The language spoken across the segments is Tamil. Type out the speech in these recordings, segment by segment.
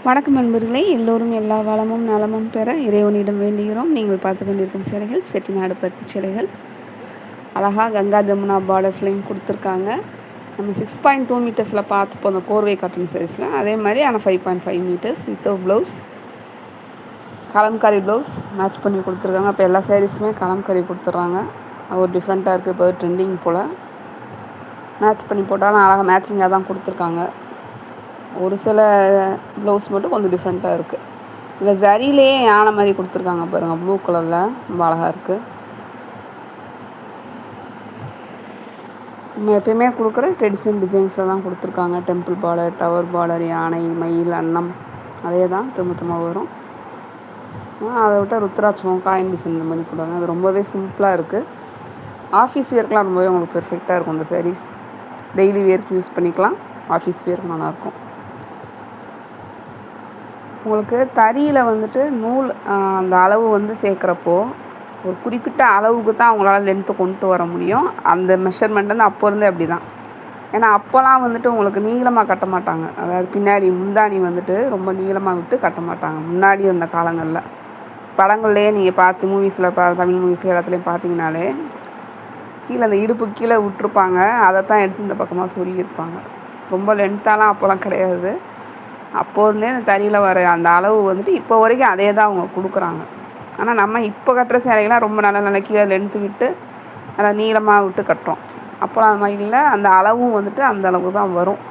வணக்கம் நண்பர்களே, எல்லோரும் எல்லா வளமும் நலமும் பெற இறைவனிடம் வேண்டுகிறோம். நீங்கள் பார்த்து கொண்டிருக்கும் சேலைகள் செட்டிநாடு பருத்தி சேலைகள். அழகாக கங்கா ஜமுனா பார்டர்ஸ்லையும் கொடுத்துருக்காங்க. நம்ம 6.2 மீட்டர்ஸில் பார்த்துப்போம் அந்த கோர்வை காட்டன் சைஸில். அதே மாதிரி ஆனால் 5.5 meters with blouse, Kalamkari blouse match பண்ணி கொடுத்துருக்காங்க. இப்போ எல்லா சாரீஸுமே கலம்காரி கொடுத்துட்றாங்க. ஒரு டிஃப்ரெண்ட்டாக இருக்குது, இப்போ ட்ரெண்டிங் போல். மேட்ச் பண்ணி போட்டாலும் அழகாக மேட்சிங்காக தான் கொடுத்துருக்காங்க. ஒரு சில ப்ளவுஸ் மட்டும் கொஞ்சம் டிஃப்ரெண்ட்டாக இருக்குது. இதில் ஜரிலேயே யானை மாதிரி கொடுத்துருக்காங்க பாருங்கள், ப்ளூ கலரில் ரொம்ப அழகாக இருக்குது. நம்ம எப்பயுமே கொடுக்குற ட்ரெடிஷ்னல் டிசைன்ஸில் தான் கொடுத்துருக்காங்க. டெம்பிள் பார்டர், டவர் பார்டர், யானை, மயில், அன்னம் அதே தான் திரும்ப வரும். அதை விட்ட ருத்ராட்சம், காயின் டிசைன் இந்த மாதிரி கொடுங்க. அது ரொம்பவே சிம்பிளாக இருக்குது. ஆஃபீஸ் வேர்க்கெலாம் ரொம்பவே உங்களுக்கு பெர்ஃபெக்டாக இருக்கும் இந்த சாரீஸ். டெய்லி வேர்க்கு யூஸ் பண்ணிக்கலாம், ஆஃபீஸ் வேர்க்கு நல்லாயிருக்கும். உங்களுக்கு தறியில் வந்துட்டு நூல் அந்த அளவு வந்து சேர்க்குறப்போ ஒரு குறிப்பிட்ட அளவுக்கு தான் அவங்களால லென்த்து கொண்டு வர முடியும். அந்த மெஷர்மெண்ட் வந்து அப்போ இருந்தே அப்படி தான். ஏன்னா அப்போலாம் வந்துட்டு உங்களுக்கு நீளமாக கட்ட மாட்டாங்க. அதாவது பின்னாடி முந்தாணி வந்துட்டு ரொம்ப நீளமாக விட்டு கட்ட மாட்டாங்க முன்னாடி அந்த காலங்களில். படங்கள்லேயே நீங்கள் பார்த்து மூவிஸில் தமிழ் மூவிஸில் எல்லாத்துலேயும் பார்த்தீங்கனாலே கீழே அந்த இடுப்பு கீழே விட்டுருப்பாங்க. அதை தான் எடுத்து இந்த பக்கமாக சொருகியிருப்பாங்க. ரொம்ப லென்த்தாலாம் அப்போலாம் கிடையாது. அப்போதுலேருந்தே அந்த தறியில் வர அந்த அளவு வந்துட்டு இப்போ வரைக்கும் அதே தான் அவங்க கொடுக்குறாங்க. ஆனால் நம்ம இப்போ கட்டுற சேலைகள்லாம் ரொம்ப நல்ல கீழே லென்த்து விட்டு நல்லா நீளமாக விட்டு கட்டுறோம். அப்போலாம் அது மாதிரி இல்லை, அந்த அளவும் வந்துட்டு அந்த அளவுக்கு தான் வரும்.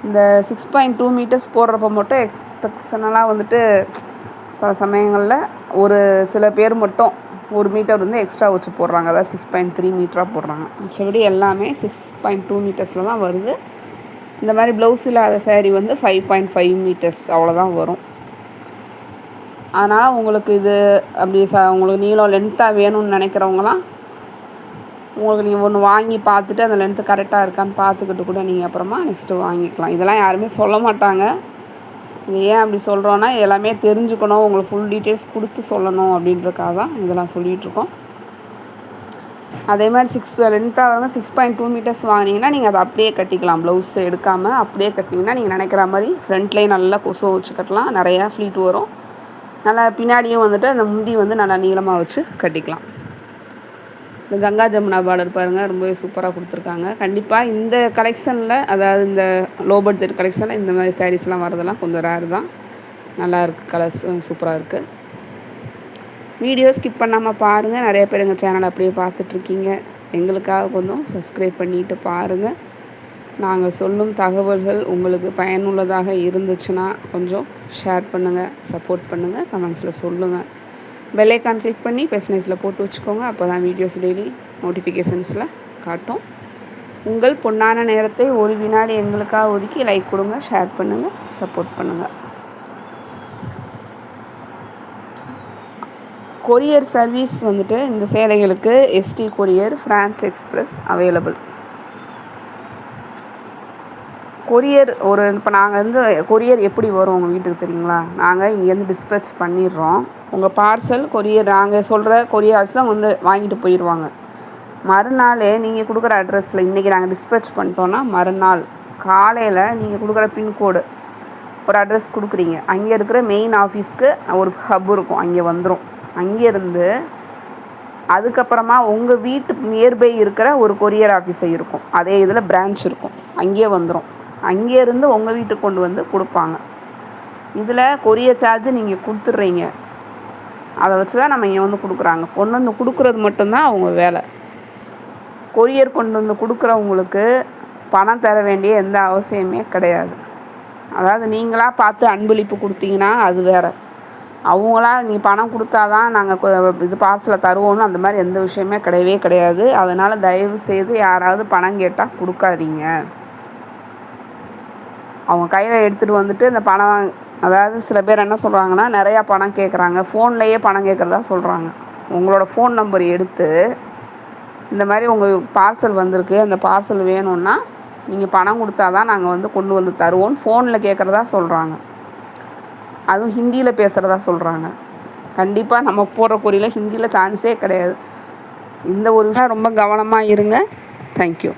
இந்த 6.2 மீட்டர்ஸ் போடுறப்ப மட்டும் எக்ஸ்பெக்ஷனலாக வந்துட்டு சில சமயங்களில் ஒரு சில பேர் மட்டும் 1 மீட்டர் வந்து எக்ஸ்ட்ரா வச்சு போடுறாங்க. அதாவது 6.3 மீட்டராக போடுறாங்க. மிச்சபடி எல்லாமே 6.2 மீட்டர்ஸில் தான் வருது. இந்த மாதிரி ப்ளவுஸ் இல்லாத சேரீ வந்து 5.5 மீட்டர்ஸ் அவ்வளோதான் வரும். அதனால் உங்களுக்கு இது அப்படி உங்களுக்கு நீளம் லென்த்தாக வேணும்னு நினைக்கிறவங்களாம் உங்களுக்கு நீங்கள் ஒன்று வாங்கி பார்த்துட்டு அந்த லென்த்து கரெக்டாக இருக்கான்னு பார்த்துக்கிட்டு கூட நீங்கள் அப்புறமா நெக்ஸ்ட்டு வாங்கிக்கலாம். இதெல்லாம் யாருமே சொல்ல மாட்டாங்க. இது ஏன் அப்படி சொல்கிறோன்னா, எல்லாமே தெரிஞ்சுக்கணும், உங்களுக்கு ஃபுல் டீட்டெயில்ஸ் கொடுத்து சொல்லணும் அப்படின்றதுக்காக தான் இதெல்லாம் சொல்லிகிட்ருக்கோம். அதே மாதிரி லென்த்தாக வரவங்க 6.2 மீட்டர்ஸ் வாங்கினீங்கன்னா நீங்கள் அதை அப்படியே கட்டிக்கலாம். ப்ளவுஸ் எடுக்காமல் அப்படியே கட்டினீங்கன்னா நீங்கள் நினைக்கிற மாதிரி ஃப்ரண்ட்லேயே நல்லா கொசு வச்சு கட்டலாம். நிறையா ஃப்ளீட் வரும். நல்லா பின்னாடியும் வந்துட்டு அந்த முந்தி வந்து நல்லா நீளமாக வச்சு கட்டிக்கலாம். இந்த கங்கா ஜமுனா பார்டர் பாருங்கள், ரொம்பவே சூப்பராக கொடுத்துருக்காங்க. கண்டிப்பாக இந்த கலெக்ஷனில், அதாவது இந்த லோ பட்ஜெட் கலெக்ஷனில் இந்த மாதிரி சாரீஸ்லாம் வரதெல்லாம் கொஞ்சம் ரேர் தான். நல்லா இருக்குது, கலர்ஸ் சூப்பராக இருக்குது. வீடியோ ஸ்கிப் பண்ணாமல் பாருங்கள். நிறைய பேர் எங்கள் சேனலை அப்படியே பார்த்துட்ருக்கீங்க. எங்களுக்காக கொஞ்சம் சப்ஸ்கிரைப் பண்ணிவிட்டு பாருங்கள். நாங்கள் சொல்லும் தகவல்கள் உங்களுக்கு பயனுள்ளதாக இருந்துச்சுன்னா கொஞ்சம் ஷேர் பண்ணுங்கள், சப்போர்ட் பண்ணுங்கள், கமெண்ட்ஸில் சொல்லுங்கள். பெல் ஐக்கான் கிளிக் பண்ணி பெஸ்னைஸில் போட்டு வச்சுக்கோங்க. அப்போ தான் வீடியோஸ் டெய்லி நோட்டிஃபிகேஷன்ஸில் காட்டும். உங்கள் பொன்னான நேரத்தை ஒரு வினாடி எங்களுக்காக ஒதுக்கி லைக் கொடுங்க, ஷேர் பண்ணுங்கள், சப்போர்ட் பண்ணுங்கள். கொரியர் சர்வீஸ் வந்துட்டு இந்த சேலைகளுக்கு ST courier, Franch express available. Courier இப்போ நாங்கள் வந்து கொரியர் எப்படி வரும் உங்கள் வீட்டுக்கு தெரியுங்களா? நாங்கள் இங்கேருந்து டிஸ்பேச் பண்ணிடுறோம். உங்கள் பார்சல் கொரியர் நாங்கள் சொல்கிற கொரியர் ஆஃபீஸ் தான் வந்து வாங்கிட்டு போயிடுவாங்க. மறுநாள் நீங்கள் கொடுக்குற அட்ரஸில் இன்றைக்கி நாங்கள் டிஸ்பேச் பண்ணிட்டோன்னா மறுநாள் காலையில் நீங்கள் கொடுக்குற பின்கோடு ஒரு அட்ரஸ் கொடுக்குறீங்க. அங்கே இருக்கிற மெயின் ஆஃபீஸ்க்கு ஒரு ஹப் இருக்கும், அங்கே வந்துடும். அங்கேருந்து அதுக்கப்புறமா உங்கள் வீட்டு நியர்பை இருக்கிற ஒரு கொரியர் ஆஃபீஸை இருக்கும், அதே இதில் பிரான்ச் இருக்கும், அங்கேயே வந்துடும். அங்கேருந்து உங்கள் வீட்டுக்கு கொண்டு வந்து கொடுப்பாங்க. இதில் கொரியர் சார்ஜ் நீங்கள் கொடுத்துட்றீங்க. அதை வச்சு தான் நம்ம இங்கே வந்து கொடுக்குறாங்க. கொண்டு வந்து கொடுக்குறது மட்டும்தான் அவங்க வேலை. கொரியர் கொண்டு வந்து கொடுக்குறவங்களுக்கு பணம் தர வேண்டிய எந்த அவசியமே கிடையாது. அதாவது நீங்களாக பார்த்து அன்பளிப்பு கொடுத்தீங்கன்னா அது வேறு. அவங்களா நீ பணம் கொடுத்தா தான் நாங்கள் இது பார்சலை தருவோம்னு அந்த மாதிரி எந்த விஷயமே கிடையவே கிடையாது. அதனால் தயவு செய்து யாராவது பணம் கேட்டால் கொடுக்காதீங்க. அவங்க கையில் எடுத்துகிட்டு வந்துட்டு இந்த பணம், அதாவது சில பேர் என்ன சொல்கிறாங்கன்னா, நிறையா பணம் கேட்குறாங்க, ஃபோன்லேயே பணம் கேட்குறதா சொல்கிறாங்க. உங்களோட ஃபோன் நம்பர் எடுத்து இந்த மாதிரி உங்கள் பார்சல் வந்திருக்கு, அந்த பார்சல் வேணும்னா நீங்கள் பணம் கொடுத்தா தான் நாங்கள் வந்து கொண்டு வந்து தருவோம்னு ஃபோனில் கேட்குறதா சொல்கிறாங்க. அதுவும் ஹிந்தியில் பேசுகிறதா சொல்கிறாங்க. கண்டிப்பாக நம்ம போடுற கொரியில் ஹிந்தியில் சான்ஸே கிடையாது. இந்த ஒரு விஷயம் ரொம்ப கவனமாக இருங்க. தேங்க்யூ.